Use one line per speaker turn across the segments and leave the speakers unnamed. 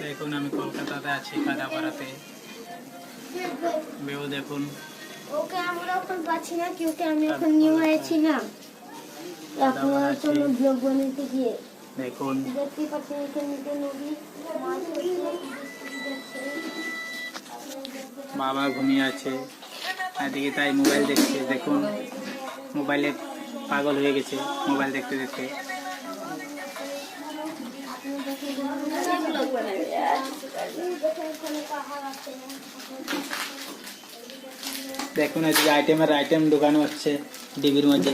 দেখুন আমি কলকাতাতে আছি, কাদাপাড়াতে। ভিউ দেখুন।
ওকে আমরা এখন পাচ্ছি না, কিউকি আমি এখন নিউ হয়েছি না, এখন জন্য ব্লগ বানাতে গিয়ে।
দেখুন
দেখতে পাচ্ছেন এখানে নদী, মাছ
বাবা ঘুমিয়ে আছে, এদিকে তাই মোবাইল দেখছে। দেখুন মোবাইলে পাগল হয়ে গেছে মোবাইল দেখতে দেখতে। দেখুন এদিকে আইটেম ঢুকানো হচ্ছে ডিবির মধ্যে।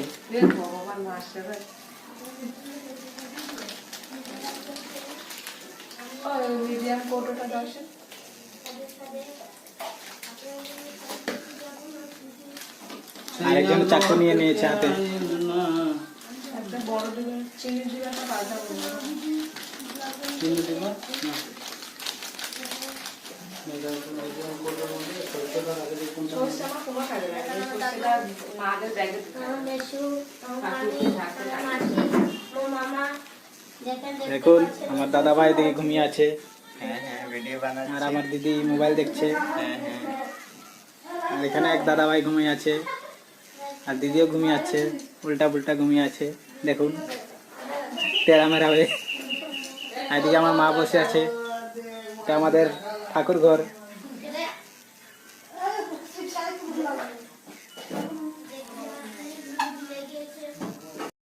আরেকজন চাকু নিয়ে নিয়েছে হাতে। দেখুন আমার দাদা ভাই দিকে ঘুমিয়ে আছে, আর আমার দিদি মোবাইল দেখছে। আর এখানে এক দাদা ভাই ঘুমিয়ে আছে, আর দিদিও ঘুমিয়ে আছে, উল্টা পুল্টা ঘুমিয়ে আছে। দেখুন তেরা মেরা হয়ে। এদিকে আমার মা বসে আছে, এটা আমাদের ঠাকুর ঘর।